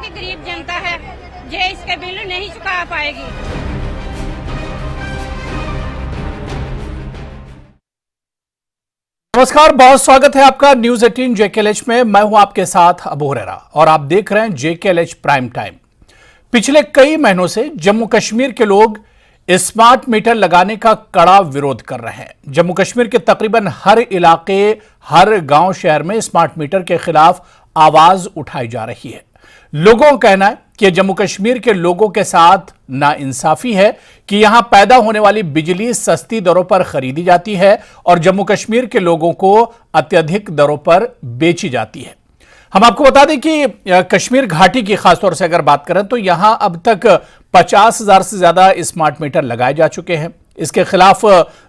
क्योंकि गरीब जनता है जो इसके बिल नहीं चुका पाएगी। नमस्कार, बहुत स्वागत है आपका न्यूज 18 जेकेएलएच में। मैं हूं आपके साथ अबू हुरैरा और आप देख रहे हैं जेकेएलएच प्राइम टाइम। पिछले कई महीनों से जम्मू कश्मीर के लोग स्मार्ट मीटर लगाने का कड़ा विरोध कर रहे हैं। जम्मू कश्मीर के तकरीबन हर इलाके, हर गांव शहर में स्मार्ट मीटर के खिलाफ आवाज उठाई जा रही है। लोगों का कहना है कि जम्मू कश्मीर के लोगों के साथ नाइंसाफी है कि यहां पैदा होने वाली बिजली सस्ती दरों पर खरीदी जाती है और जम्मू कश्मीर के लोगों को अत्यधिक दरों पर बेची जाती है। हम आपको बता दें कि कश्मीर घाटी की खासतौर से अगर बात करें तो यहां अब तक 50,000 से ज्यादा स्मार्ट मीटर लगाए जा चुके हैं। इसके खिलाफ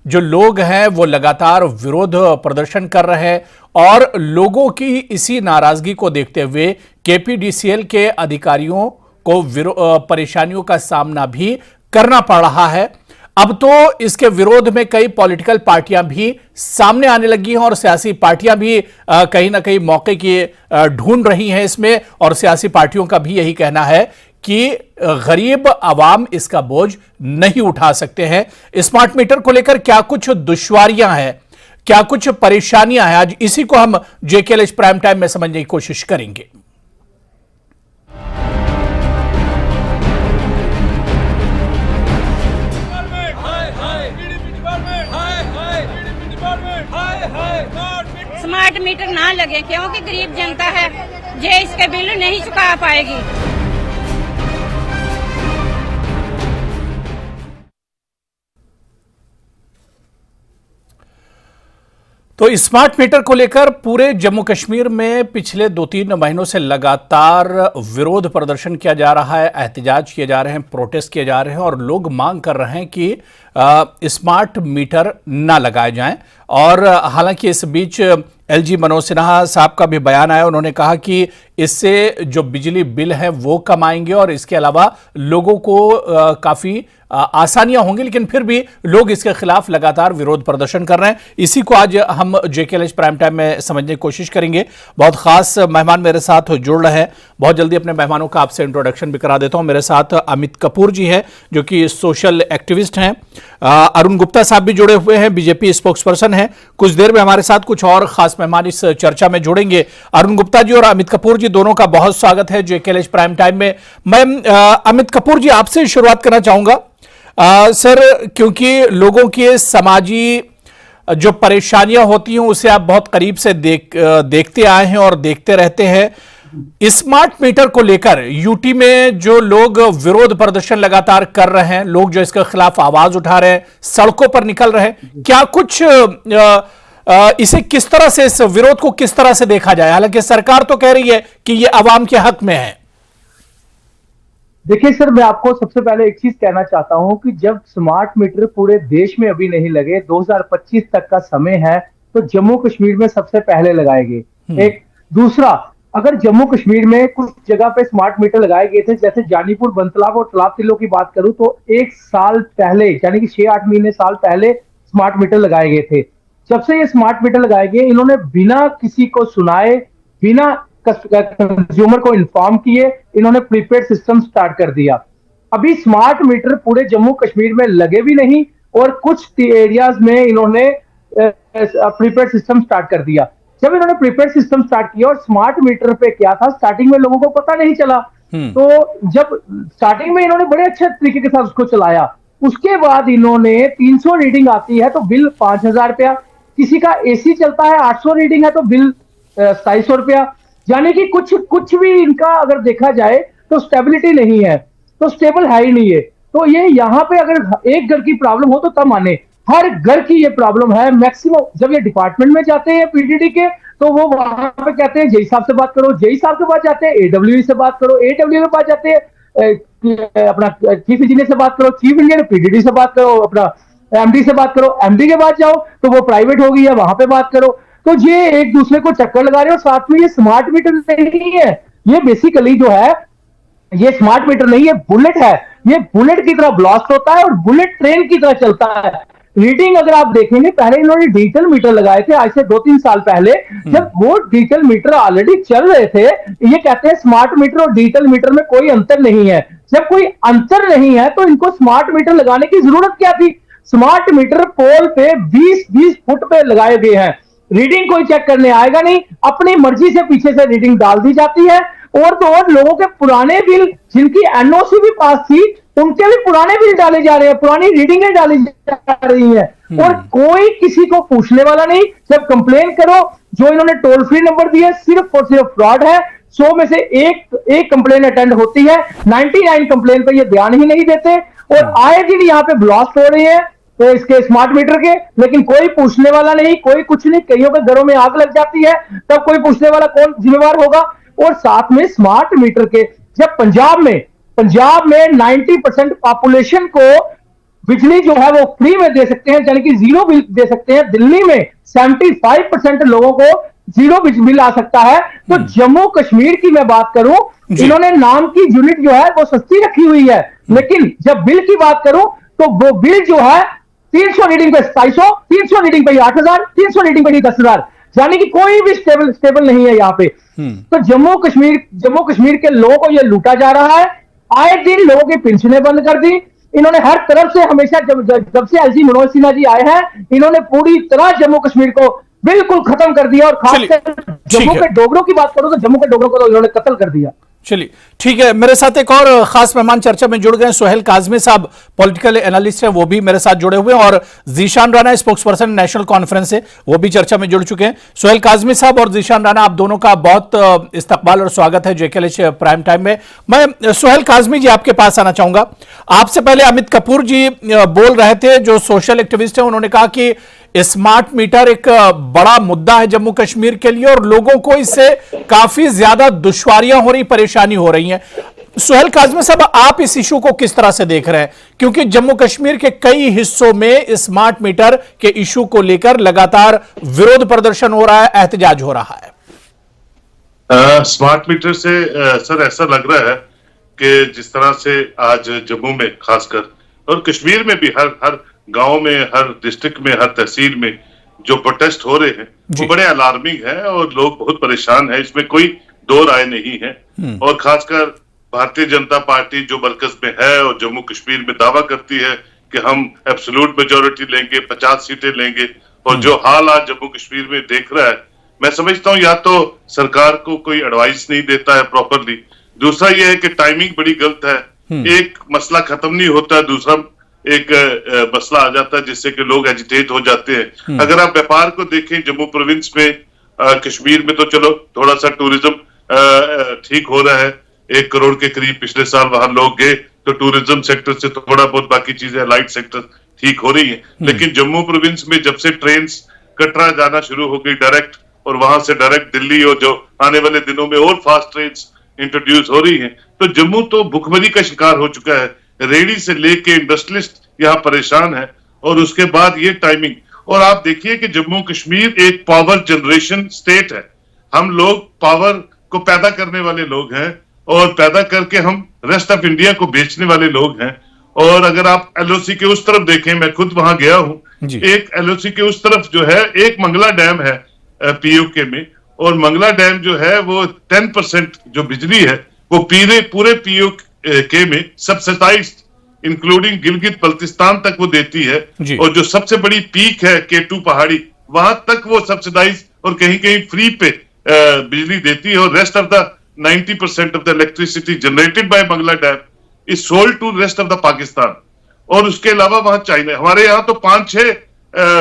जो लोग हैं वो लगातार विरोध प्रदर्शन कर रहे हैं और लोगों की इसी नाराजगी को देखते हुए केपीडीसीएल के अधिकारियों को परेशानियों का सामना भी करना पड़ रहा है। अब तो इसके विरोध में कई पॉलिटिकल पार्टियां भी सामने आने लगी हैं और सियासी पार्टियां भी कहीं ना कहीं मौके की ढूंढ रही हैं इसमें, और सियासी पार्टियों का भी यही कहना है कि गरीब आवाम इसका बोझ नहीं उठा सकते हैं। स्मार्ट मीटर को लेकर क्या कुछ दुश्वारियां हैं, क्या कुछ परेशानियां हैं, आज इसी को हम जेकेएलएच प्राइम टाइम में समझने की कोशिश करेंगे। स्मार्ट मीटर ना लगे क्योंकि गरीब जनता है जो इसके बिल नहीं चुका पाएगी। तो स्मार्ट मीटर को लेकर पूरे जम्मू कश्मीर में पिछले 2-3 महीनों से लगातार विरोध प्रदर्शन किया जा रहा है, एहतजाज किए जा रहे हैं, प्रोटेस्ट किए जा रहे हैं और लोग मांग कर रहे हैं कि स्मार्ट मीटर ना लगाए जाएं। और हालांकि इस बीच एलजी मनोज सिन्हा साहब का भी बयान आया। उन्होंने कहा कि इससे जो बिजली बिल है वो कम आएंगे और इसके अलावा लोगों को काफी आसानियां होंगी, लेकिन फिर भी लोग इसके खिलाफ लगातार विरोध प्रदर्शन कर रहे हैं। इसी को आज हम जेकेएलएच प्राइम टाइम में समझने की कोशिश करेंगे। बहुत खास मेहमान मेरे साथ जुड़ रहे हैं। बहुत जल्दी अपने मेहमानों का आपसे इंट्रोडक्शन भी करा देता हूं। मेरे साथ अमित कपूर जी हैं जो कि सोशल एक्टिविस्ट हैं। अरुण गुप्ता साहब भी जुड़े हुए हैं, बीजेपी स्पोक्सपर्सन हैं। कुछ देर में हमारे साथ कुछ और खास मेहमान इस चर्चा में जुड़ेंगे। अरुण गुप्ता जी और अमित कपूर जी दोनों का बहुत स्वागत है जेकेएलएच प्राइम टाइम में। मैं अमित कपूर जी आपसे शुरुआत करना चाहूंगा। सर, क्योंकि लोगों की समाजी जो परेशानियां होती हैं उसे आप बहुत करीब से देखते आए हैं और देखते रहते हैं। स्मार्ट मीटर को लेकर यूटी में जो लोग विरोध प्रदर्शन लगातार कर रहे हैं, लोग जो इसके खिलाफ आवाज उठा रहे हैं, सड़कों पर निकल रहे हैं, क्या कुछ इसे किस तरह से, इस विरोध को किस तरह से देखा जाए? हालांकि सरकार तो कह रही है कि ये अवाम के हक में है। देखिए सर, मैं आपको सबसे पहले एक चीज कहना चाहता हूं कि जब स्मार्ट मीटर पूरे देश में अभी नहीं लगे, 2025 तक का समय है, तो जम्मू कश्मीर में सबसे पहले लगाएंगे। एक दूसरा, अगर जम्मू कश्मीर में कुछ जगह पे स्मार्ट मीटर लगाए गए थे, जैसे जानीपुर, बंतलाब और तलाब तिल्लो की बात करूं तो 1 साल पहले, यानी कि 6-8 महीने साल पहले स्मार्ट मीटर लगाए गए थे। जब से ये स्मार्ट मीटर लगाए गए, इन्होंने बिना किसी को सुनाए, बिना कंज्यूमर को इन्फॉर्म किए, इन्होंने प्रीपेड सिस्टम स्टार्ट कर दिया। अभी स्मार्ट मीटर पूरे जम्मू कश्मीर में लगे भी नहीं और कुछ एरियाज में इन्होंने प्रीपेड सिस्टम स्टार्ट कर दिया। जब इन्होंने प्रीपेड सिस्टम स्टार्ट किया और स्मार्ट मीटर पे क्या था, स्टार्टिंग में लोगों को पता नहीं चला, तो जब स्टार्टिंग में इन्होंने बड़े अच्छे तरीके के साथ उसको चलाया, उसके बाद इन्होंने 300 रीडिंग आती है तो बिल 5,000 रुपया, किसी का एसी चलता है 800 रीडिंग है तो बिल 250 रुपया। यानी कि कुछ भी इनका अगर देखा जाए तो स्टेबिलिटी नहीं है, तो स्टेबल है ही नहीं है। तो ये यहाँ पे अगर एक घर की प्रॉब्लम हो तो तब माने, हर घर की ये प्रॉब्लम है। मैक्सिमम जब ये डिपार्टमेंट में जाते हैं पीडीडी के, तो वो वहां पे कहते हैं जेई साहब से बात करो, जेई साहब के पास जाते हैं एडब्ल्यू से बात करो, एडब्ल्यू के पास जाते हैं अपना चीफ इंजीनियर से बात करो, चीफ इंजीनियर पीडीडी से बात करो, अपना एमडी से बात करो, एमडी के पास जाओ तो वो प्राइवेट होगी है, वहां पे बात करो। तो ये एक दूसरे को चक्कर लगा रहे हो। साथ में ये स्मार्ट मीटर नहीं है, ये बेसिकली जो है, ये स्मार्ट मीटर नहीं है, बुलेट है। ये बुलेट की तरह ब्लास्ट होता है और बुलेट ट्रेन की तरह चलता है। रीडिंग अगर आप देखेंगे, पहले इन्होंने डिजिटल मीटर लगाए थे आज से 2-3 साल पहले, जब वो डिजिटल मीटर ऑलरेडी चल रहे थे। ये कहते हैं स्मार्ट मीटर और डिजिटल मीटर में कोई अंतर नहीं है। जब कोई अंतर नहीं है तो इनको स्मार्ट मीटर लगाने की जरूरत क्या थी? स्मार्ट मीटर पोल पे 20-20 फुट पे लगाए गए हैं। रीडिंग कोई चेक करने आएगा नहीं, अपनी मर्जी से पीछे से रीडिंग डाल दी जाती है। और तो और लोगों के पुराने बिल, जिनकी एनओसी भी पास थी, उनके भी पुराने बिल डाले जा रहे हैं, पुरानी रीडिंगें डाली जा रही हैं और कोई किसी को पूछने वाला नहीं। जब कंप्लेन करो, जो इन्होंने टोल फ्री नंबर दिया सिर्फ और सिर्फ फ्रॉड है। 100 में से एक कंप्लेन अटेंड होती है, 99 कंप्लेन पर ये ध्यान ही नहीं देते और आए दिन यहाँ पे ब्लास्ट हो रहे हैं तो इसके स्मार्ट मीटर के, लेकिन कोई पूछने वाला नहीं, कोई कुछ नहीं। कईयों के घरों में आग लग जाती है, तब कोई पूछने वाला कौन जिम्मेवार होगा? और साथ में स्मार्ट मीटर के, जब पंजाब में 90% पॉपुलेशन को बिजली जो है वो फ्री में दे सकते हैं, यानी कि जीरो बिल दे सकते हैं। दिल्ली में 75% लोगों को जीरो बिल आ सकता है। तो जम्मू कश्मीर की मैं बात करूं, इन्होंने नाम की यूनिट जो है वो सस्ती रखी हुई है, लेकिन जब बिल की बात करूं तो वो बिल जो है 300 रीडिंग पे 2700, 300 रीडिंग पे 8000, 300 रीडिंग पे 10,000, यानी कि कोई भी स्टेबल नहीं है यहाँ पे। तो जम्मू कश्मीर के लोगों को ये लूटा जा रहा है। आए दिन लोगों की पेंशनें बंद कर दी इन्होंने हर तरफ से। हमेशा जब से एलजी मनोज सिन्हा जी आए हैं, इन्होंने पूरी तरह जम्मू कश्मीर को बिल्कुल खत्म कर दिया। और खासकर जम्मू के डोगरों की बात करूं तो जम्मू के डोगरों को तो इन्होंने कत्ल कर दिया। चलिए ठीक है, मेरे साथ एक और खास मेहमान चर्चा में जुड़ गए, सोहेल काजमी साहब, पॉलिटिकल एनालिस्ट हैं, वो भी मेरे साथ जुड़े हुए हैं, और Zeeshan Rana spokes person national conference से, वो भी चर्चा में जुड़ चुके हैं। सोहेल काजमी साहब और जीशान राणा, आप दोनों का बहुत इस्तकबाल और स्वागत है जेकेएलएच प्राइम टाइम में। मैं सोहेल काजमी जी आपके पास आना चाहूंगा। आपसे पहले अमित कपूर जी बोल रहे थे, जो सोशल एक्टिविस्ट हैं, उन्होंने कहा कि स्मार्ट मीटर एक बड़ा मुद्दा है जम्मू कश्मीर के लिए और लोगों को इससे काफी ज्यादा दुश्वारियां हो रही, परेशानी हो रही हैं। सोहेल काजमी साहब, आप इस इशू को किस तरह से देख रहे हैं? क्योंकि जम्मू कश्मीर के कई हिस्सों में स्मार्ट मीटर के इशू को लेकर लगातार विरोध प्रदर्शन हो रहा है, एहतजाज हो रहा है। स्मार्ट मीटर से सर ऐसा लग रहा है कि जिस तरह से आज जम्मू में खासकर और कश्मीर में भी हर गांव में, हर डिस्ट्रिक्ट में, हर तहसील में जो प्रोटेस्ट हो रहे हैं वो बड़े अलार्मिंग है और लोग बहुत परेशान है, इसमें कोई दो राय नहीं है। और खासकर भारतीय जनता पार्टी जो मरकज में है और जम्मू कश्मीर में दावा करती है कि हम एब्सोल्यूट मेजोरिटी लेंगे, 50 सीटें लेंगे, और जो हाल आज जम्मू कश्मीर में देख रहा है, मैं समझता हूँ या तो सरकार को कोई एडवाइस नहीं देता है प्रॉपरली, दूसरा यह है कि टाइमिंग बड़ी गलत है। एक मसला खत्म नहीं होता, दूसरा एक मसला आ जाता है जिससे कि लोग एजिटेट हो जाते हैं। अगर आप व्यापार को देखें जम्मू प्रोविंस में, कश्मीर में तो चलो थोड़ा सा टूरिज्म ठीक हो रहा है, 1 करोड़ के करीब पिछले साल वहां लोग गए, तो टूरिज्म सेक्टर से थोड़ा बहुत बाकी चीजें लाइट सेक्टर ठीक हो रही है। लेकिन जम्मू प्रोविंस में जब से ट्रेन कटरा जाना शुरू हो गई डायरेक्ट, और वहां से डायरेक्ट दिल्ली, और जो आने वाले दिनों में और फास्ट ट्रेन इंट्रोड्यूस हो रही है, तो जम्मू तो भुखमरी का शिकार हो चुका है। रेडी से लेके इंडस्ट्रियलिस्ट यहाँ परेशान है, और उसके बाद ये टाइमिंग। और आप देखिए कि जम्मू कश्मीर एक पावर जनरेशन स्टेट है, हम लोग पावर को पैदा करने वाले लोग हैं और पैदा करके हम रेस्ट ऑफ इंडिया को बेचने वाले लोग हैं। और अगर आप एलओसी के उस तरफ देखें, मैं खुद वहां गया हूं, एक एलओसी के उस तरफ जो है एक मंगला डैम है पीओके में, और मंगला डैम जो है वो 10% जो बिजली है वो पूरे पीओके में सब्सिडाइज्ड इंक्लूडिंग गिलगित बल्तिस्तान तक वो देती है, और जो सबसे बड़ी पीक है K2 पहाड़ी, वहां तक वो सब्सिडाइज और कहीं कहीं फ्री पे बिजली देती है। और rest of the 90% of the electricity generated by Mangla dam is sold to rest of the Pakistan. और उसके अलावा वहां चाइना, हमारे यहाँ तो 5-6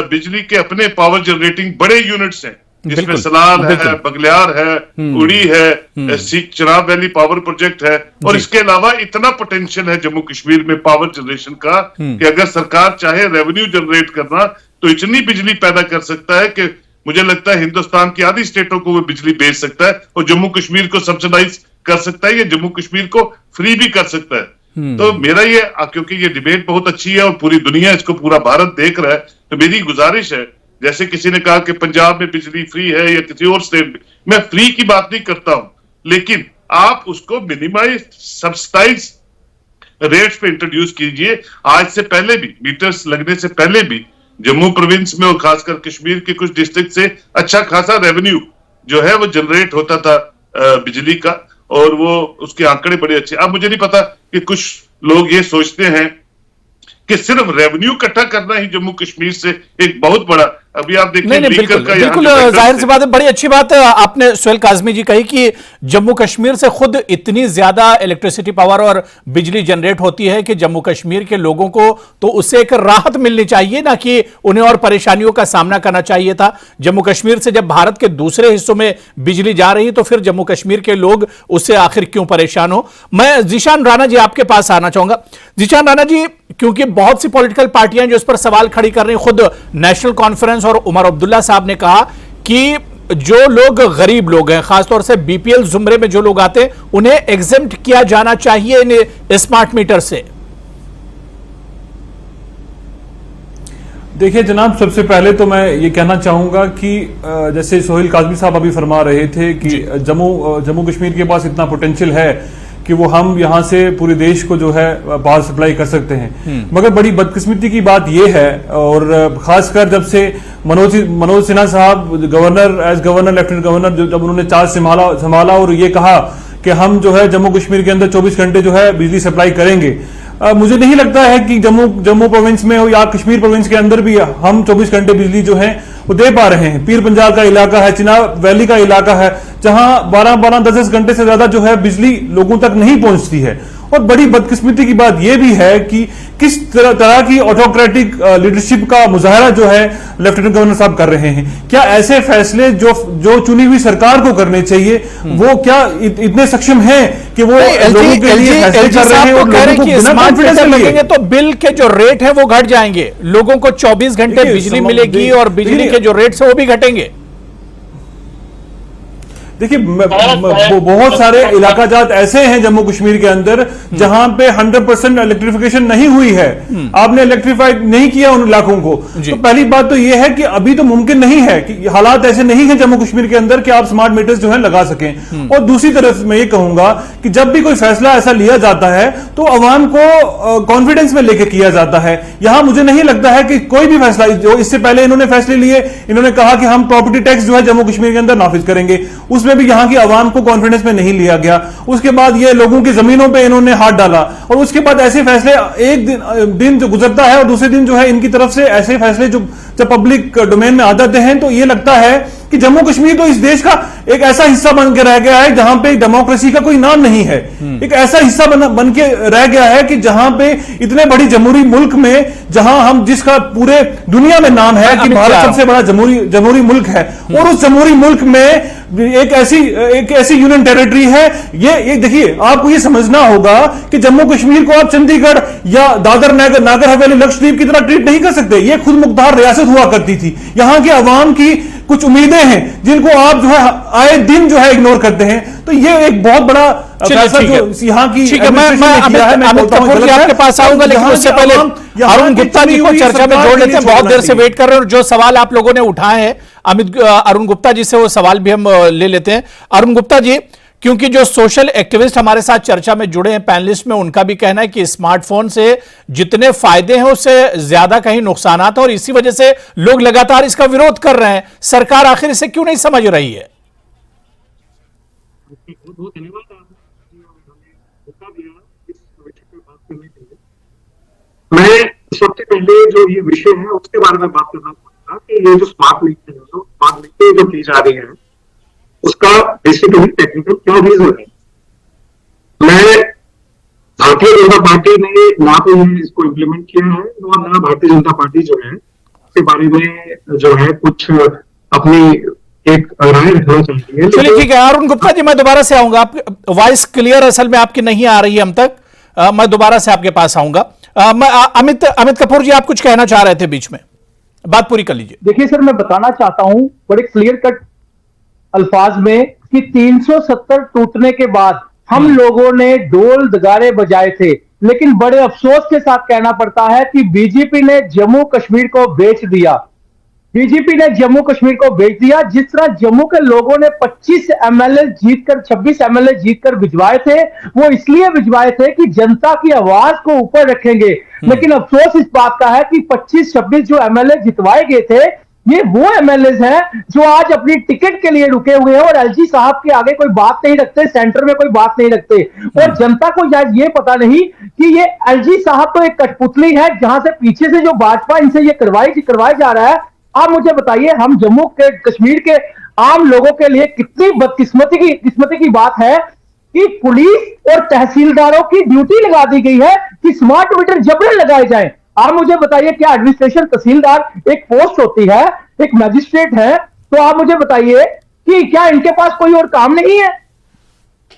बिजली के अपने पावर जनरेटिंग बड़े यूनिट्स हैं, जिसमें सलाल है, बगलियार है, उड़ी है, चिनाब वैली पावर प्रोजेक्ट है, और इसके अलावा इतना पोटेंशियल है जम्मू कश्मीर में पावर जनरेशन का कि अगर सरकार चाहे रेवेन्यू जनरेट करना तो इतनी बिजली पैदा कर सकता है कि मुझे लगता है हिंदुस्तान की आधी स्टेटों को वो बिजली बेच सकता है, और जम्मू कश्मीर को सब्सिडाइज कर सकता है, या जम्मू कश्मीर को फ्री भी कर सकता है। तो मेरा ये, क्योंकि ये डिबेट बहुत अच्छी है और पूरी दुनिया इसको, पूरा भारत देख रहा है, तो मेरी गुजारिश है, जैसे किसी ने कहा कि पंजाब में बिजली फ्री है या किसी और स्टेट में, मैं फ्री की बात नहीं करता हूं, लेकिन आप उसको मिनिमाइज सब्सिडाइज रेट्स पे इंट्रोड्यूस कीजिए। आज से पहले भी, मीटर्स लगने से पहले भी जम्मू प्रोविंस में और खासकर कश्मीर के कुछ डिस्ट्रिक्ट से अच्छा खासा रेवेन्यू जो है वो जनरेट होता था बिजली का, और वो उसके आंकड़े बड़े अच्छे। अब मुझे नहीं पता कि कुछ लोग ये सोचते हैं कि सिर्फ रेवेन्यू इकट्ठा करना ही जम्मू कश्मीर से एक बहुत बड़ा, अभी आप देखिए नहीं, बिल्कुल जाहिर सी बात है। बड़ी अच्छी बात है आपने सुहेल काज़मी जी कही कि जम्मू कश्मीर से खुद इतनी ज्यादा इलेक्ट्रिसिटी पावर और बिजली जनरेट होती है कि जम्मू कश्मीर के लोगों को तो उससे एक राहत मिलनी चाहिए, ना कि उन्हें और परेशानियों का सामना करना चाहिए था। जम्मू कश्मीर से जब भारत के दूसरे हिस्सों में बिजली जा रही तो फिर जम्मू कश्मीर के लोग उससे आखिर क्यों परेशान हो। मैं जीशान राणा जी आपके पास आना चाहूंगा। जीशान राणा जी, क्योंकि बहुत सी पॉलिटिकल पार्टियां जो इस पर सवाल खड़ी कर रही हैं, खुद नेशनल कॉन्फ्रेंस और उमर अब्दुल्ला साहब ने कहा कि जो लोग गरीब लोग हैं, खासतौर से बीपीएल जुमरे में जो लोग आते हैं, उन्हें एग्जेम्प्ट किया जाना चाहिए इन स्मार्ट मीटर से। देखिए जनाब, सबसे पहले तो मैं ये कहना चाहूंगा कि जैसे सुहेल काज़मी साहब अभी फरमा रहे थे कि जम्मू कश्मीर के पास इतना पोटेंशियल है कि वो हम यहाँ से पूरे देश को जो है पावर सप्लाई कर सकते हैं, मगर बड़ी बदकिस्मती की बात यह है, और खासकर जब से मनोज सिन्हा साहब एज गवर्नर लेफ्टिनेंट गवर्नर जब उन्होंने चार्ज संभाला और ये कहा कि हम जो है जम्मू कश्मीर के अंदर 24 घंटे जो है बिजली सप्लाई करेंगे, मुझे नहीं लगता है कि जम्मू प्रोविंस में हो या कश्मीर प्रोविंस के अंदर भी हम 24 घंटे बिजली जो है वो दे पा रहे हैं। पीर पंजाल का इलाका है, चिनाब वैली का इलाका है, जहां 12-12, 10-10 घंटे से ज्यादा जो है बिजली लोगों तक नहीं पहुंचती है। और बड़ी बदकिस्मती की बात यह भी है कि किस तरह की ऑटोक्रेटिक लीडरशिप का मुजाहरा जो है लेफ्टिनेंट गवर्नर साहब कर रहे हैं। क्या ऐसे फैसले जो चुनी हुई सरकार को करने चाहिए, वो क्या इतने सक्षम हैं कि वो लोगों के लिए फैसले कर रहे हैं और लोगों को बिना कॉन्फिडेंस लगेंगे तो बिल के जो रेट है वो घट जाएंगे, लोगों को 24 घंटे बिजली मिलेगी और बिजली के जो रेट्स है वो भी घटेंगे। देखिए बहुत सारे इलाका जात ऐसे हैं जम्मू कश्मीर के अंदर जहां पे 100% इलेक्ट्रिफिकेशन नहीं हुई है, आपने इलेक्ट्रीफाइड नहीं किया उन इलाकों को। तो पहली बात तो यह है कि अभी तो मुमकिन नहीं है कि हालात ऐसे नहीं है जम्मू कश्मीर के अंदर कि आप स्मार्ट मीटर्स जो है लगा सकें। और दूसरी तरफ मैं ये कहूंगा कि जब भी कोई फैसला ऐसा लिया जाता है तो अवाम को कॉन्फिडेंस में लेके किया जाता है। यहां मुझे नहीं लगता है कि कोई भी फैसला, जो इससे पहले इन्होंने फैसले लिए, इन्होंने कहा कि हम प्रॉपर्टी टैक्स जो है जम्मू कश्मीर के अंदर नाफिज करेंगे, उसमें भी यहां की आवाम को कॉन्फिडेंस में नहीं लिया गया। उसके बाद ये लोगों की जमीनों पे इन्होंने हाथ डाला, और उसके बाद ऐसे फैसले एक दिन जो गुजरता है और दूसरे दिन जो है इनकी तरफ से ऐसे फैसले जो जब पब्लिक डोमेन में आ जाते हैं तो ये लगता है कि जम्मू कश्मीर तो इस देश का एक ऐसा हिस्सा बन के रह गया है जहां पे डेमोक्रेसी का कोई नाम नहीं है। एक ऐसा हिस्सा बन के रह गया है कि जहां पे इतने बड़ी जमहूरी मुल्क में, जहां हम जिसका पूरे दुनिया में नाम है कि भारत सबसे बड़ा जमहूरी मुल्क है, और उस जमहूरी मुल्क में एक ऐसी यूनियन टेरिटरी है। ये देखिए, आपको ये समझना होगा कि जम्मू कश्मीर को आप चंडीगढ़ या दादर नागर हवेली लक्षद्वीप की तरह ट्रीट नहीं कर सकते। ये खुद मुख्तार रियासत हुआ करती थी। यहां के अवाम की कुछ उम्मीदें हैं जिनको आप जो है आए दिन जो है इग्नोर करते हैं। तो ये एक बहुत बड़ा फैसला जो यहाँ की अमित कपूर जी आपके पास आऊंगा, लेकिन उससे पहले अरुण गुप्ता जी को चर्चा में जोड़ लेते हैं। बहुत देर से वेट कर रहे हैं और जो सवाल आप लोगों ने उठाए हैं अरुण गुप्ता जी से वो सवाल भी हम ले लेते हैं। अरुण गुप्ता जी, क्योंकि जो सोशल एक्टिविस्ट हमारे साथ चर्चा में जुड़े हैं पैनलिस्ट में, उनका भी कहना है कि स्मार्टफोन से जितने फायदे हैं उससे ज्यादा कहीं नुकसान हैं, और इसी वजह से लोग लगातार इसका विरोध कर रहे हैं। सरकार आखिर इसे क्यों नहीं समझ रही है? मैं सबसे पहले जो ये विषय है उसके बारे में बात करना चाहूंगा कि ये जो स्मार्ट मीटर जो की जा रही है उसका बेसिकली टेक्निकल क्या रीजन है। मैं भारतीय जनता पार्टी ने ना तो इसको इम्प्लीमेंट किया है और ना भारतीय जनता पार्टी जो है इसके बारे में जो है कुछ अपनी एक राय रखना चाहती है। चलिए ठीक है अरुण गुप्ता जी, मैं दोबारा से आऊंगा। आप वॉइस क्लियर असल में आपकी नहीं आ रही है हम तक, मैं दोबारा से आपके पास आऊंगा। अमित कपूर जी, आप कुछ कहना चाह रहे थे बीच में, बात पूरी कर लीजिए। देखिए सर, मैं बताना चाहता हूं बड़े क्लियर कट अल्फाज में कि 370 टूटने के बाद हम लोगों ने ढोल नगाड़े बजाए थे, लेकिन बड़े अफसोस के साथ कहना पड़ता है कि बीजेपी ने जम्मू कश्मीर को बेच दिया। डीजीपी ने जम्मू कश्मीर को भेज दिया। जिस तरह जम्मू के लोगों ने 25 एमएलए जीतकर 26 एमएलए जीतकर भिजवाए थे, वो इसलिए भिजवाए थे कि जनता की आवाज को ऊपर रखेंगे। लेकिन अफसोस इस बात का है कि 25-26 जो एमएलए जितवाए गए थे, ये वो एमएलए हैं जो आज अपनी टिकट के लिए रुके हुए हैं और एलजी साहब के आगे कोई बात नहीं रखते, सेंटर में कोई बात नहीं रखते। और जनता को यार ये पता नहीं कि ये एलजी साहब तो एक कठपुतली है, जहां से पीछे से जो भाजपा इनसे ये करवाया जा रहा है। आप मुझे बताइए, हम जम्मू के कश्मीर के आम लोगों के लिए कितनी किस्मती की बात है कि पुलिस और तहसीलदारों की ड्यूटी लगा दी गई है कि स्मार्ट मीटर जबरन लगाए जाएं। आप मुझे बताइए, क्या एडमिनिस्ट्रेशन तहसीलदार एक पोस्ट होती है, एक मजिस्ट्रेट है, तो आप मुझे बताइए कि क्या इनके पास कोई और काम नहीं है?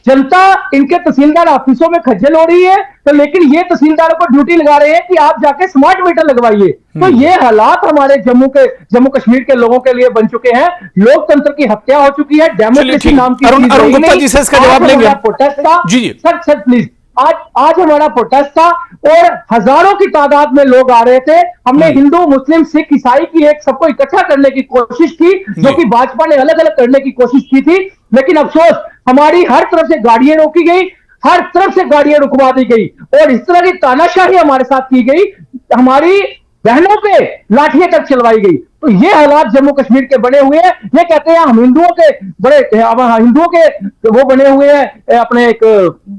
जनता इनके तहसीलदार ऑफिसों में खज्जल हो रही है, तो लेकिन ये तहसीलदारों को ड्यूटी लगा रहे हैं कि आप जाके स्मार्ट मीटर लगवाइए। तो ये हालात हमारे जम्मू कश्मीर के लोगों के लिए बन चुके हैं। लोकतंत्र की हत्या हो चुकी है। डेमोक्रेसी नाम की अरुण गुप्ता जी से इसका जवाब लेंगे। प्रोटेस्ट था जी सर प्लीज, आज हमारा प्रोटेस्ट था और हजारों की तादाद में लोग आ रहे थे। हमने हिंदू, मुस्लिम, सिख, ईसाई की एक सबको इकट्ठा करने की कोशिश की, जो कि भाजपा ने अलग अलग करने की कोशिश की थी। लेकिन अफसोस, हमारी हर तरफ से गाड़ियां रोकी गई, हर तरफ से गाड़ियां रुकवा दी गई और इस तरह की तानाशाही हमारे साथ की गई, हमारी बहनों पे लाठियां तक चलवाई गई। तो ये हालात जम्मू कश्मीर के बने हुए हैं। ये कहते हैं हम हिंदुओं के वो बने हुए हैं अपने एक,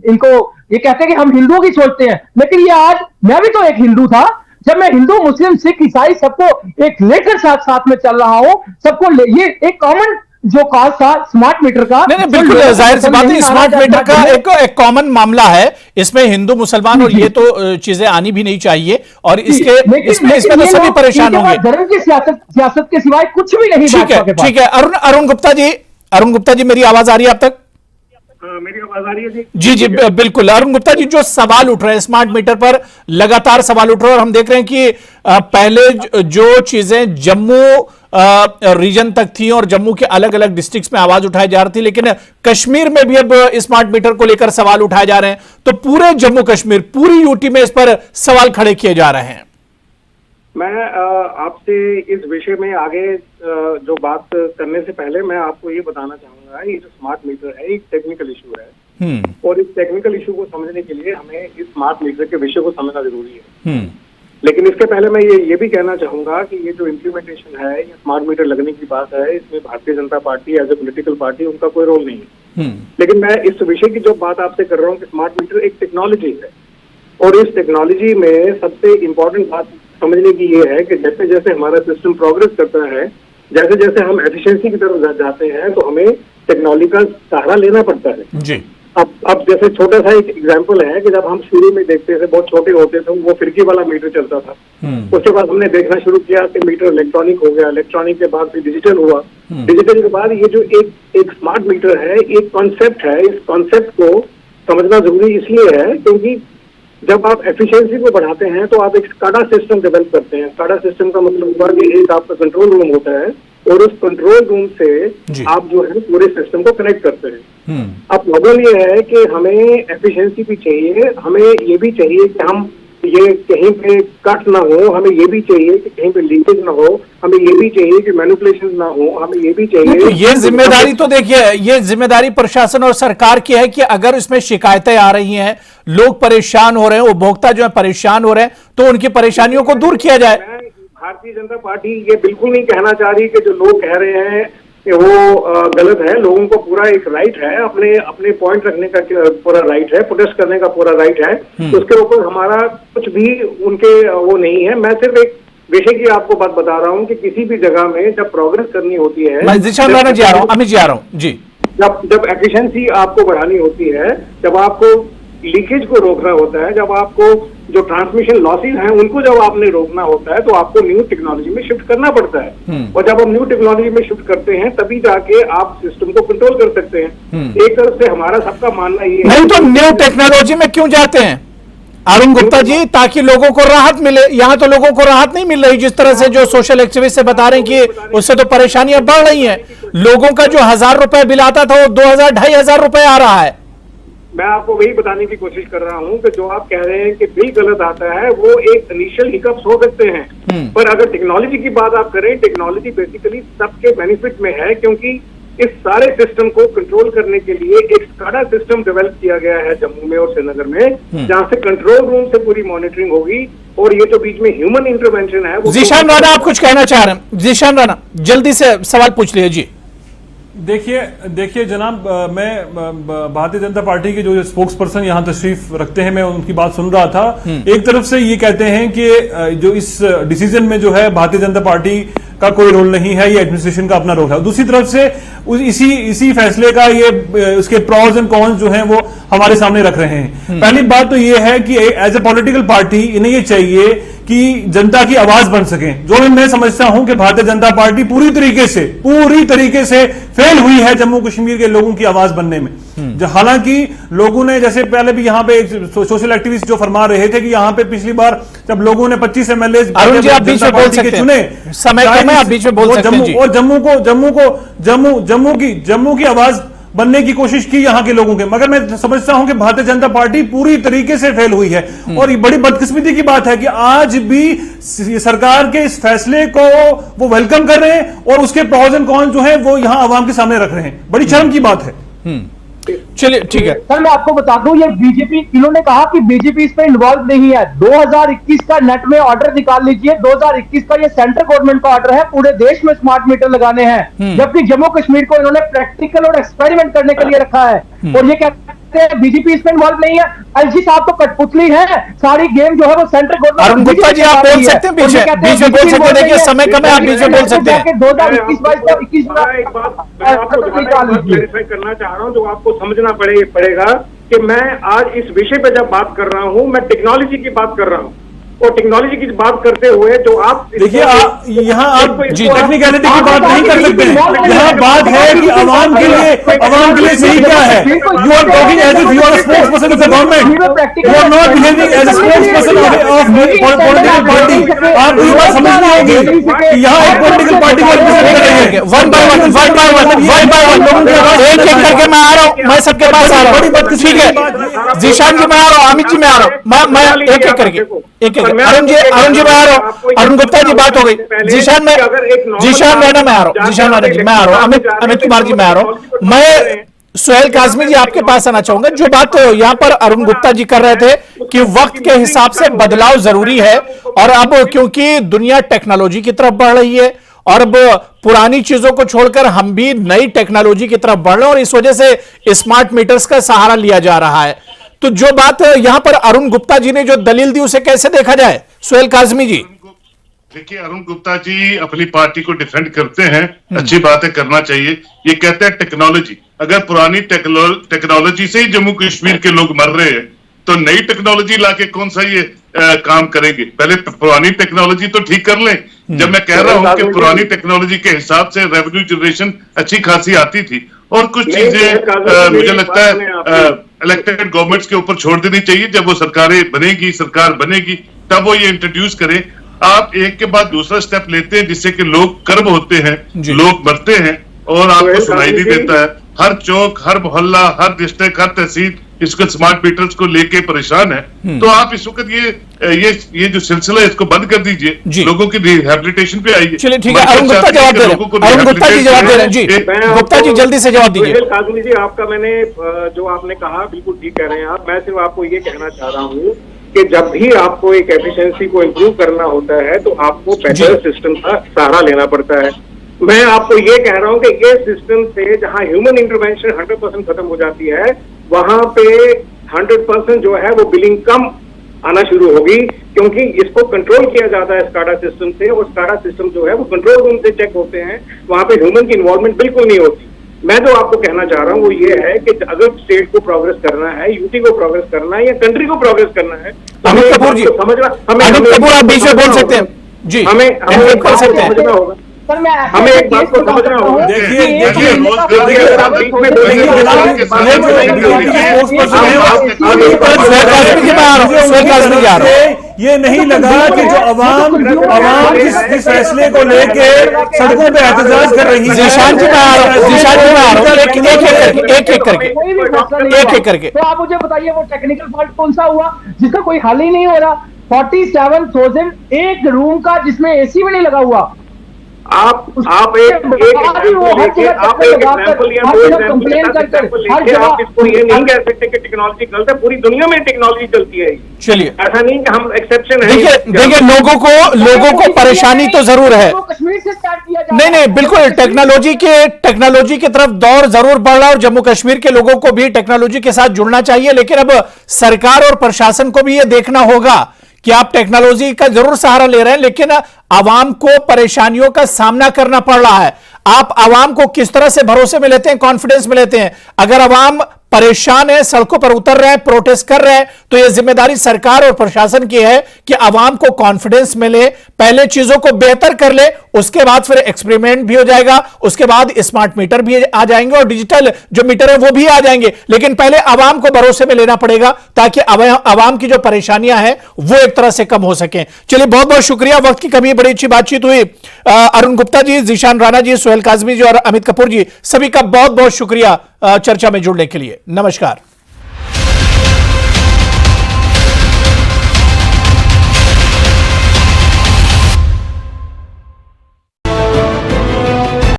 इनको ये कहते हैं कि हम हिंदुओं की सोचते हैं। लेकिन ये आज, मैं भी तो एक हिंदू था, जब मैं हिंदू, मुस्लिम, सिख, ईसाई सबको एक लेकर साथ में चल रहा हूं, सबको ये एक कॉमन जो काज था स्मार्ट मीटर का। नहीं, बिल्कुल जाहिर सी बात है, स्मार्ट मीटर का एक कॉमन मामला है। इसमें हिंदू, मुसलमान और ये तो चीजें आनी भी नहीं चाहिए और इसमें तो सभी परेशान होंगे। धर्म की सियासत के सिवाय कुछ भी नहीं। ठीक है। अरुण गुप्ता जी मेरी आवाज आ रही है आप तक? मेरी आवाज आ रही है जी बिल्कुल। अरुण गुप्ता जी, जो सवाल उठ रहे हैं स्मार्ट मीटर पर, लगातार सवाल उठ रहे हैं और हम देख रहे हैं कि पहले जो चीजें जम्मू रीजन तक थी और जम्मू के अलग अलग डिस्ट्रिक्ट्स में आवाज उठाई जा रही थी, लेकिन कश्मीर में भी अब स्मार्ट मीटर को लेकर सवाल उठाए जा रहे हैं। तो पूरे जम्मू कश्मीर, पूरी यूटी में इस पर सवाल खड़े किए जा रहे हैं। मैं आपसे इस विषय में आगे जो बात करने से पहले मैं आपको ये बताना चाहूंगा, ये जो स्मार्ट मीटर है एक टेक्निकल इशू है और इस टेक्निकल इशू को समझने के लिए हमें इस स्मार्ट मीटर के विषय को समझना जरूरी है। लेकिन इसके पहले मैं ये भी कहना चाहूंगा कि ये जो इम्प्लीमेंटेशन है, ये स्मार्ट मीटर लगने की बात है, इसमें Bharatiya Janata party as a political party उनका कोई रोल नहीं है। लेकिन मैं इस विषय की जो बात आपसे कर रहा हूँ कि स्मार्ट मीटर एक टेक्नोलॉजी है और इस टेक्नोलॉजी में सबसे इम्पोर्टेंट बात समझने की ये है कि जैसे जैसे हमारा सिस्टम प्रोग्रेस करता है, जैसे जैसे हम एफिशिएंसी की तरफ जाते हैं, तो हमें टेक्नोलॉजी का सहारा लेना पड़ता है। जी। अब जैसे छोटा सा एक एग्जांपल है कि जब हम शुरू में देखते थे, बहुत छोटे होते थे, वो फिरकी वाला मीटर चलता था। उसके बाद हमने देखना शुरू किया कि मीटर इलेक्ट्रॉनिक हो गया, इलेक्ट्रॉनिक के बाद फिर डिजिटल हुआ, डिजिटल के बाद ये जो एक स्मार्ट मीटर है, एक कॉन्सेप्ट है। इस कॉन्सेप्ट को समझना जरूरी इसलिए है क्योंकि जब आप एफिशिएंसी को बढ़ाते हैं तो आप एक स्काडा सिस्टम डेवलप करते हैं। स्काडा सिस्टम का मतलब हुआ कि एक आपका कंट्रोल रूम होता है और उस कंट्रोल रूम से आप जो है पूरे सिस्टम को कनेक्ट करते हैं। अब प्रॉब्लम ये है कि हमें एफिशिएंसी भी चाहिए, हमें ये भी चाहिए कि हम ये कहीं पे कट ना हो, हमें ये भी चाहिए कि कहीं पे लीकेज ना हो, हमें ये भी चाहिए कि मैनिपुलेशन ना हो, हमें ये भी चाहिए। तो ये जिम्मेदारी तो देखिए, ये जिम्मेदारी प्रशासन और सरकार की है कि अगर इसमें शिकायतें आ रही हैं, लोग परेशान हो रहे हैं, उपभोक्ता जो है परेशान हो रहे हैं, तो उनकी परेशानियों को दूर किया जाए। भारतीय जनता पार्टी ये बिल्कुल नहीं कहना चाह रही कि जो लोग कह रहे हैं कि वो गलत है। लोगों को पूरा एक राइट है, अपने पॉइंट रखने का पूरा राइट है, प्रोटेस्ट करने का पूरा राइट है। तो उसके ऊपर हमारा कुछ भी उनके वो नहीं है। मैं सिर्फ एक विषय की आपको बात बता रहा हूँ कि किसी भी जगह में जब प्रोग्रेस करनी होती है, अमित जी आ रहा हूँ जी, जब एफिशिएंसी आपको बढ़ानी होती है, जब आपको लीकेज को रोकना होता है, जब आपको जो ट्रांसमिशन लॉसेज हैं उनको जब आपने रोकना होता है, तो आपको न्यू टेक्नोलॉजी में शिफ्ट करना पड़ता है। और जब हम न्यू टेक्नोलॉजी में शिफ्ट करते हैं तभी जाके आप सिस्टम को कंट्रोल कर सकते हैं। एक तरफ से हमारा सबका मानना ये नहीं, तो न्यू टेक्नोलॉजी में क्यों जाते हैं अरुण गुप्ता जी? ताकि लोगों को राहत मिले। यहाँ तो लोगों को राहत नहीं मिल रही, जिस तरह से जो सोशल एक्टिविस्ट से बता रहे हैं कि उससे तो परेशानियां बढ़ रही हैं। लोगों का जो 1000 रुपए बिल आता था वो 2000-2500 रुपए आ रहा है। मैं आपको वही बताने की कोशिश कर रहा हूँ कि जो आप कह रहे हैं कि बिल गलत आता है, वो एक इनिशियल हिकअप्स हो सकते हैं, पर अगर टेक्नोलॉजी की बात आप करें, टेक्नोलॉजी बेसिकली सबके बेनिफिट में है, क्योंकि इस सारे सिस्टम को कंट्रोल करने के लिए एक स्काडा सिस्टम डेवलप किया गया है जम्मू में और श्रीनगर में, जहां से कंट्रोल रूम से पूरी मॉनिटरिंग होगी, और ये जो बीच में ह्यूमन इंटरवेंशन है वो। जीशान राणा, आप कुछ कहना चाह रहे हैं? जीशान राणा, जल्दी से सवाल पूछ लिए जी। देखिए जनाब, मैं भारतीय जनता पार्टी के जो स्पोक्स पर्सन यहाँ तशरीफ रखते हैं, मैं उनकी बात सुन रहा था। एक तरफ से ये कहते हैं कि जो इस डिसीजन में जो है भारतीय जनता पार्टी का कोई रोल नहीं है, ये एडमिनिस्ट्रेशन का अपना रोल है। दूसरी तरफ से इसी फैसले का ये उसके प्रॉज एंड कॉन्स जो हैं वो हमारे सामने रख रहे हैं। पहली बात तो ये है कि एज ए पॉलिटिकल पार्टी इन्हें ये चाहिए कि जनता की आवाज बन सके, जो मैं समझता हूं कि भारतीय जनता पार्टी पूरी तरीके से फेल हुई है जम्मू कश्मीर के लोगों की आवाज बनने में। हालांकि लोगों ने, जैसे पहले भी यहाँ पे सोशल एक्टिविस्ट जो फरमा रहे थे कि यहाँ पे पिछली बार जब लोगों ने 25 एमएलए अरुण जी आप बीच में बोल सकते हैं, चुने, समय कम है, आप बीच में बोल सकते हैं जी। और जम्मू की आवाज बनने की कोशिश की यहाँ के लोगों के, मगर मैं समझता हूं कि भारतीय जनता पार्टी पूरी तरीके से फेल हुई है। और ये बड़ी बदकिस्मती की बात है कि आज भी सरकार के इस फैसले को वो वेलकम कर रहे हैं और उसके प्रॉज एंड कॉन्स जो है वो यहाँ आवाम के सामने रख रहे हैं। बड़ी शर्म की बात है। चलिए ठीक है सर, मैं आपको बता दूं, ये बीजेपी, इन्होंने कहा कि बीजेपी इस पे इन्वॉल्व नहीं है। 2021 का नेट में ऑर्डर निकाल लीजिए, 2021 का ये सेंट्रल गवर्नमेंट का ऑर्डर है, पूरे देश में स्मार्ट मीटर लगाने हैं, जबकि जम्मू कश्मीर को इन्होंने प्रैक्टिकल और एक्सपेरिमेंट करने के लिए रखा है। और ये कहते हैं बीजेपी इसमें इन्वॉल्व नहीं है। एलजी साहब तो कठपुतली है, सारी गेम जो है वो सेंट्रल गवर्नमेंट। अरुण गुप्ता जी आप बोल सकते हैं, बीच में बोल सकते हैं, देखिए समय कम है, आप बीच में बोल सकते हैं। 2021 एक बात मैं आपको क्लैरिफाई करना चाह रहा हूँ, जो आपको समझना पड़ेगा कि मैं आज इस विषय पे जब बात कर रहा हूँ, मैं टेक्नोलॉजी की बात कर रहा हूँ, और टेक्नोलॉजी की बात करते हुए जो आप देखिए, यहाँ आप टेक्निकलिटी की बात नहीं कर सकते। यहाँ बात है कि आवाम के लिए सही क्या है। You are talking as if you are spokesperson of the government, you are not behaving as spokesperson of political party. आपको ये बात समझनी होगी कि यहाँ एक पॉलिटिकल पार्टी को रिप्रेजेंट कर रहे हैं। वन बाय वन एक एक करके मैं आ रहा हूँ, मैं सबके पास आ रहा हूँ, ठीक है। जीशान जी मैं आ रहा हूँ, अमित जी मैं आ रहा हूँ, मैं एक एक करके अरुण जी मैं आ रहा हूँ, अरुण गुप्ता जी बात हो गई, जीशान राणा मैं आ रहा हूँ, जीशान राणा जी मैं आ रहा हूँ, अमित कुमार जी मैं आ रहा हूँ। मैं सुहेल काज़मी जी आपके पास आना चाहूंगा। जो बात यहाँ पर अरुण गुप्ता जी कर रहे थे कि वक्त के हिसाब से बदलाव जरूरी है, और अब क्योंकि दुनिया टेक्नोलॉजी की तरफ बढ़ रही है और अब पुरानी चीजों को छोड़कर हम भी नई टेक्नोलॉजी की तरफ बढ़ रहे हैं, और इस वजह से स्मार्ट मीटर्स का सहारा लिया जा रहा है। तो जो बात यहां पर अरुण गुप्ता जी ने जो दलील दी, उसे कैसे देखा जाए सुहेल काज़मी जी? देखिए, अरुण गुप्ता जी अपनी पार्टी को डिफेंड करते हैं, अच्छी बात है, करना चाहिए। ये कहते हैं टेक्नोलॉजी, अगर पुरानी टेक्नोलॉजी से ही जम्मू कश्मीर के लोग मर रहे हैं तो नई टेक्नोलॉजी लाके कौन सा ये काम करेंगे? पहले पुरानी टेक्नोलॉजी तो ठीक कर लें। जब मैं कह रहा हूं कि पुरानी टेक्नोलॉजी के हिसाब से रेवेन्यू जनरेशन अच्छी खासी आती थी, और कुछ चीजें मुझे लगता है इलेक्टेड गवर्नमेंट्स के ऊपर छोड़ देनी चाहिए। जब वो सरकार बनेगी तब वो ये इंट्रोड्यूस करें। आप एक के बाद दूसरा स्टेप लेते हैं जिससे कि लोग कर्ब होते हैं, लोग मरते हैं, और आपको सुनाई नहीं देता है। हर चौक, हर मोहल्ला, हर डिस्ट्रिक्ट, हर तहसील इस वक्त स्मार्ट मीटर्स को लेके परेशान है। तो आप इस वक्त ये जो सिलसिला है इसको बंद कर दीजिए, लोगों की रिहेबिलिटेशन पे आइए। चलिए ठीक है, अरुण गुप्ता जवाब दे रहे हैं, अरुण गुप्ता जी जवाब दे रहे हैं जी। गुप्ता जी जल्दी से जवाब दीजिए। काज़मी जी, आपका मैंने जो आपने कहा बिल्कुल ठीक कह रहे हैं आप। मैं सिर्फ आपको ये कहना चाह रहा हूँ कि जब भी आपको एक एफिशिएंसी को इम्प्रूव करना होता है तो आपको बेटर सिस्टम का सहारा लेना पड़ता है। मैं आपको ये कह रहा हूँ कि ये सिस्टम से जहां ह्यूमन इंटरवेंशन 100% खत्म हो जाती है, वहां पे 100% जो है वो बिलिंग कम आना शुरू होगी, क्योंकि इसको कंट्रोल किया जाता है स्काडा सिस्टम से, और स्काडा सिस्टम जो है वो कंट्रोल रूम से चेक होते हैं, वहां पे ह्यूमन की इन्वॉल्वमेंट बिल्कुल नहीं होती। मैं जो आपको कहना चाह रहा हूँ वो ये है कि अगर स्टेट को प्रोग्रेस करना है, यूटी को प्रोग्रेस करना है, या कंट्री को प्रोग्रेस करना है, अमित कपूर जी समझना, अमित कपूर आप बीच में बोल सकते हैं जी, हमें कर सकते हैं, समझना होगा, हमें एक बात को समझना होगा। देखिए ये नहीं लगा कि जो अवाम जिस फैसले को लेके सड़कों पे एहतजाज कर रही है। जीशान जी मैं आ रहा हूं, जीशान जी मैं आ रहा हूं, एक एक करके। तो आप मुझे बताइए वो टेक्निकल फॉल्ट कौन सा हुआ जिसका कोई हल ही नहीं हो रहा। 47,000 एक रूम का जिसमें एसी भी नहीं लगा हुआ। आप एक इसको ये नहीं कह सकते कि टेक्नोलॉजी गलत है, पूरी दुनिया में टेक्नोलॉजी चलती है। चलिए, ऐसा नहीं कि हम एक्सेप्शन है। देखिए लोगों को परेशानी तो जरूर है। कश्मीर से स्टार्ट किया जाए। नहीं बिल्कुल टेक्नोलॉजी की तरफ दौर जरूर बढ़ रहा है और जम्मू कश्मीर के लोगों को भी टेक्नोलॉजी के साथ जुड़ना चाहिए, लेकिन अब सरकार और प्रशासन को भी यह देखना होगा कि आप टेक्नोलॉजी का जरूर सहारा ले रहे हैं, लेकिन आवाम को परेशानियों का सामना करना पड़ रहा है। आप आवाम को किस तरह से भरोसे में लेते हैं, कॉन्फिडेंस में लेते हैं? अगर आवाम परेशान है, सड़कों पर उतर रहे हैं, प्रोटेस्ट कर रहे हैं, तो यह जिम्मेदारी सरकार और प्रशासन की है कि आवाम को कॉन्फिडेंस मिले, पहले चीजों को बेहतर कर ले, उसके बाद फिर एक्सपेरिमेंट भी हो जाएगा, उसके बाद स्मार्ट मीटर भी आ जाएंगे और डिजिटल जो मीटर है वो भी आ जाएंगे। लेकिन पहले आवाम को भरोसे में लेना पड़ेगा ताकि आवाम की जो परेशानियां हैं वो एक तरह से कम हो सके। चलिए, बहुत बहुत शुक्रिया, वक्त की कमी, बड़ी अच्छी बातचीत हुई। अरुण गुप्ता जी, जीशान राणा जी, सोहेल काजमी जी और अमित कपूर जी, सभी का बहुत बहुत शुक्रिया चर्चा में जुड़ने के लिए। नमस्कार।